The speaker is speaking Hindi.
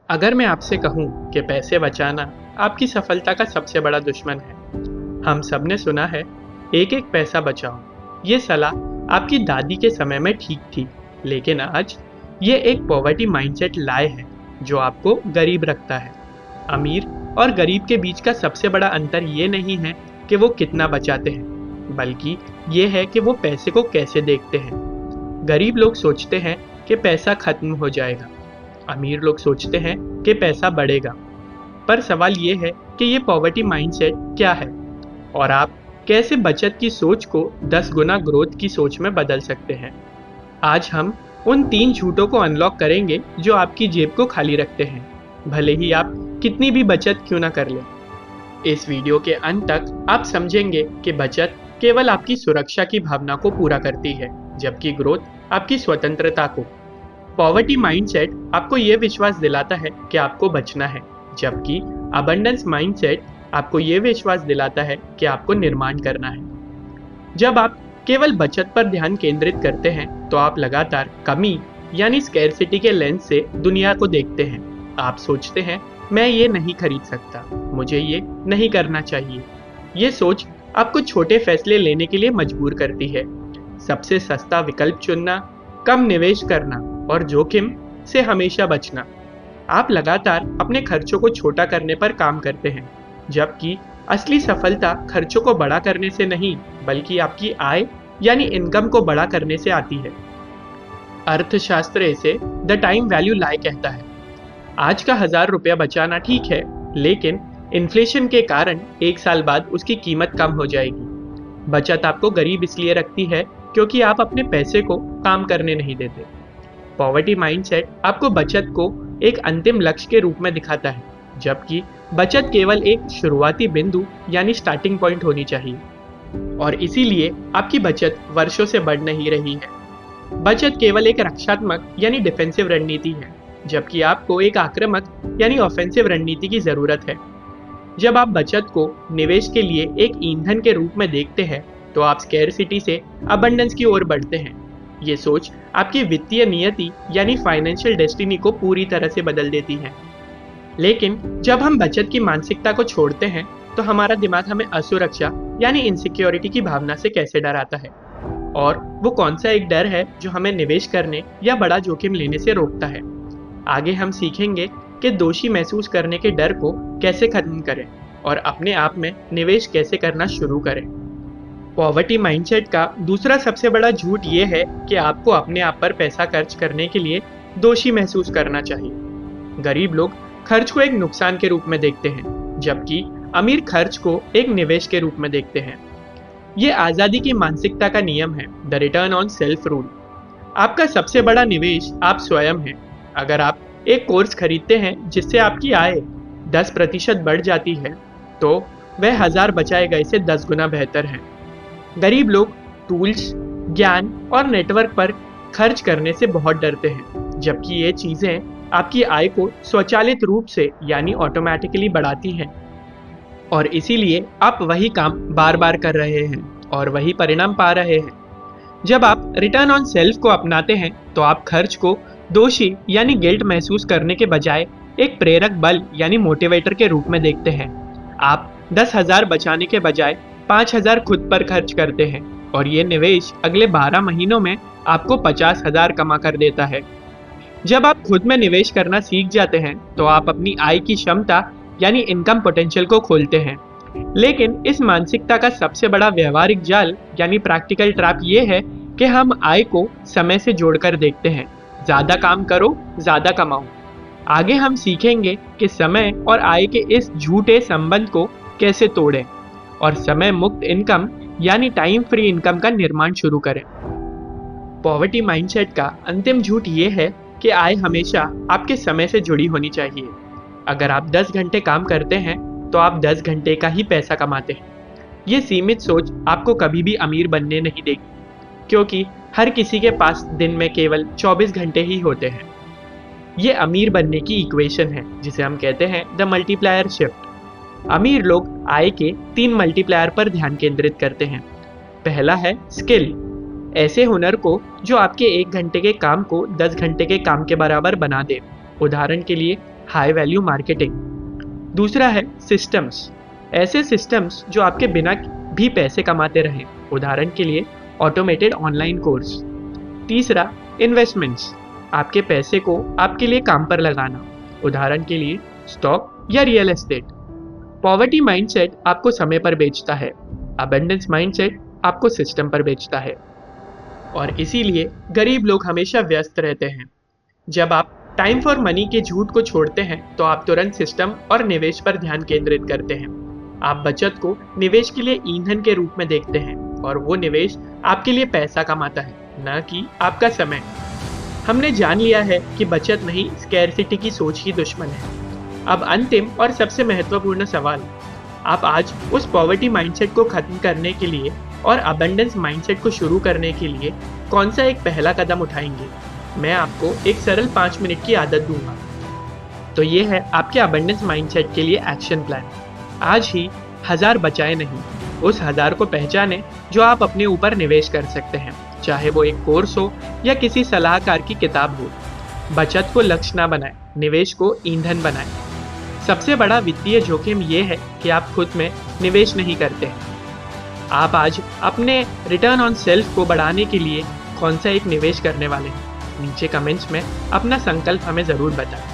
अगर मैं आपसे कहूं कि पैसे बचाना आपकी सफलता का सबसे बड़ा दुश्मन है। हम सब ने सुना है, एक एक पैसा बचाओ। ये सलाह आपकी दादी के समय में ठीक थी, लेकिन आज ये एक पॉवर्टी माइंडसेट लाए है जो आपको गरीब रखता है। अमीर और गरीब के बीच का सबसे बड़ा अंतर ये नहीं है कि वो कितना बचाते हैं, बल्कि ये है कि वो पैसे को कैसे देखते हैं। गरीब लोग सोचते हैं कि पैसा खत्म हो जाएगा, अमीर लोग सोचते हैं कि पैसा बढ़ेगा। पर सवाल ये है कि ये पॉवर्टी माइंडसेट क्या है और आप कैसे बचत की सोच को 10 गुना ग्रोथ की सोच में बदल सकते हैं। आज हम उन 3 झूठों को अनलॉक करेंगे जो आपकी जेब को खाली रखते हैं, भले ही आप कितनी भी बचत क्यों ना कर लें। इस वीडियो के अंत तक आप समझेंगे कि बचत केवल आपकी सुरक्षा की भावना को पूरा करती है, जबकि ग्रोथ आपकी स्वतंत्रता को। पॉवर्टी माइंडसेट आपको यह विश्वास दिलाता है कि आपको बचना है, जबकि अबंडेंस माइंडसेट आपको यह विश्वास दिलाता है कि आपको निर्माण करना है। जब आप केवल बचत पर ध्यान केंद्रित करते हैं तो आप लगातार कमी यानी स्कैरसिटी के लेंस से दुनिया को देखते हैं। आप सोचते हैं, मैं ये नहीं खरीद सकता, मुझे ये नहीं करना चाहिए। ये सोच आपको छोटे फैसले लेने के लिए मजबूर करती है। सबसे सस्ता विकल्प चुनना, कम निवेश करना और जोखिम से हमेशा बचना। आप लगातार अपने खर्चों को छोटा करने पर काम करते हैं, जबकि असली सफलता खर्चों को बड़ा करने से नहीं, बल्कि आपकी आय यानी इनकम को बड़ा करने से आती है। अर्थशास्त्र इसे द टाइम वैल्यू लाई कहता है। आज का 1000 रुपया बचाना ठीक है, लेकिन इन्फ्लेशन के कारण 1 साल बाद उसकी कीमत कम हो जाएगी। बचत आपको गरीब इसलिए रखती है क्योंकि आप अपने पैसे को काम करने नहीं देते। पॉवर्टी माइंडसेट आपको बचत को एक अंतिम लक्ष्य के रूप में दिखाता है, जबकि बचत केवल एक शुरुआती बिंदु यानी स्टार्टिंग पॉइंट होनी चाहिए। और इसीलिए आपकी बचत वर्षों से बढ़ नहीं रही है। बचत केवल एक रक्षात्मक यानी डिफेंसिव रणनीति है, जबकि आपको एक आक्रामक यानी ऑफेंसिव रणनीति की जरूरत है। जब आप बचत को निवेश के लिए एक ईंधन के रूप में देखते हैं तो आप स्कैरसिटी से अबंडेंस की ओर बढ़ते हैं। ये सोच आपकी वित्तीय नियति यानी फाइनेंशियल डेस्टिनी को पूरी तरह से बदल देती है। लेकिन जब हम बचत की मानसिकता को छोड़ते हैं तो हमारा दिमाग हमें असुरक्षा यानी इनसिक्योरिटी की भावना से कैसे डराता है, और वो कौन सा एक डर है जो हमें निवेश करने या बड़ा जोखिम लेने से रोकता है। आगे हम सीखेंगे कि दोषी महसूस करने के डर को कैसे खत्म करें और अपने आप में निवेश कैसे करना शुरू करें। पॉवर्टी माइंडसेट का दूसरा सबसे बड़ा झूठ ये है कि आपको अपने आप पर पैसा खर्च करने के लिए दोषी महसूस करना चाहिए। गरीब लोग खर्च को एक नुकसान के रूप में देखते हैं, जबकि अमीर खर्च को एक निवेश के रूप में देखते हैं। ये आज़ादी की मानसिकता का नियम है, the return on self rule. आपका सबसे बड़ा निवेश आप स्वयं हैं। अगर आप एक कोर्स खरीदते हैं जिससे आपकी आय 10% बढ़ जाती है, तो वह 1000 बचाए गए से 10 गुना बेहतर है। गरीब लोग टूल्स, ज्ञान और नेटवर्क पर खर्च करने से बहुत डरते हैं, जबकि ये चीजें आपकी आय को स्वचालित रूप से यानी ऑटोमेटिकली बढ़ाती हैं। और इसीलिए आप वही काम बार बार कर रहे हैं और वही परिणाम पा रहे हैं। जब आप रिटर्न ऑन सेल्फ को अपनाते हैं तो आप खर्च को दोषी यानी गिल्ट महसूस करने के बजाय एक प्रेरक बल यानी मोटिवेटर के रूप में देखते हैं। आप 10,000 बचाने के बजाय 5,000 खुद पर खर्च करते हैं, और ये निवेश अगले 12 महीनों में आपको 50,000 कमा कर देता है। जब आप खुद में निवेश करना सीख जाते हैं तो आप अपनी आय की क्षमता यानी इनकम पोटेंशियल को खोलते हैं। लेकिन इस मानसिकता का सबसे बड़ा व्यवहारिक जाल यानी प्रैक्टिकल ट्रैप ये है कि हम आय को समय से जोड़कर देखते हैं। ज्यादा काम करो, ज्यादा कमाओ। आगे हम सीखेंगे कि समय और आय के इस झूठे संबंध को कैसे तोड़ें और समय मुक्त इनकम यानी टाइम फ्री इनकम का निर्माण शुरू करें। पॉवर्टी माइंडसेट का अंतिम झूठ ये है कि आय हमेशा आपके समय से जुड़ी होनी चाहिए। अगर आप 10 घंटे काम करते हैं तो आप 10 घंटे का ही पैसा कमाते हैं। ये सीमित सोच आपको कभी भी अमीर बनने नहीं देगी, क्योंकि हर किसी के पास दिन में केवल 24 घंटे ही होते हैं। ये अमीर बनने की इक्वेशन है जिसे हम कहते हैं द मल्टीप्लायर शिफ्ट। अमीर लोग आय के 3 मल्टीप्लायर पर ध्यान केंद्रित करते हैं। पहला है स्किल, ऐसे हुनर को जो आपके 1 घंटे के काम को 10 घंटे के काम के बराबर बना दे। उदाहरण के लिए हाई वैल्यू मार्केटिंग। दूसरा है सिस्टम्स, ऐसे सिस्टम्स जो आपके बिना भी पैसे कमाते रहें, उदाहरण के लिए ऑटोमेटेड ऑनलाइन कोर्स। तीसरा इन्वेस्टमेंट्स, आपके पैसे को आपके लिए काम पर लगाना, उदाहरण के लिए स्टॉक या रियल एस्टेट। पॉवर्टी माइंडसेट आपको समय पर बेचता है, अबंडेंस माइंडसेट आपको सिस्टम पर बेचता है। और इसीलिए गरीब लोग हमेशा व्यस्त रहते हैं। जब आप टाइम फॉर मनी के झूठ को छोड़ते हैं तो आप तुरंत सिस्टम और निवेश पर ध्यान केंद्रित करते हैं। आप बचत को निवेश के लिए ईंधन के रूप में देखते हैं और वो निवेश आपके लिए पैसा कमाता है, न कि आपका समय। हमने जान लिया है कि बचत नहीं, स्कैरसिटी की सोच ही दुश्मन है। अब अंतिम और सबसे महत्वपूर्ण सवाल, आप आज उस पॉवर्टी माइंडसेट को खत्म करने के लिए और अबंडेंस माइंडसेट को शुरू करने के लिए कौन सा एक पहला कदम उठाएंगे? मैं आपको एक सरल 5 मिनट की आदत दूंगा। तो ये है आपके अबंडेंस माइंडसेट के लिए एक्शन प्लान। आज ही 1000 बचाए नहीं, उस 1000 को पहचाने जो आप अपने ऊपर निवेश कर सकते हैं, चाहे वो एक कोर्स हो या किसी सलाहकार की किताब हो। बचत को लक्ष्य ना बनाएं, निवेश को ईंधन बनाएं। सबसे बड़ा वित्तीय जोखिम ये है कि आप खुद में निवेश नहीं करते हैं। आप आज अपने रिटर्न ऑन सेल्फ को बढ़ाने के लिए कौन सा एक निवेश करने वाले हैं? नीचे कमेंट्स में अपना संकल्प हमें ज़रूर बताएं।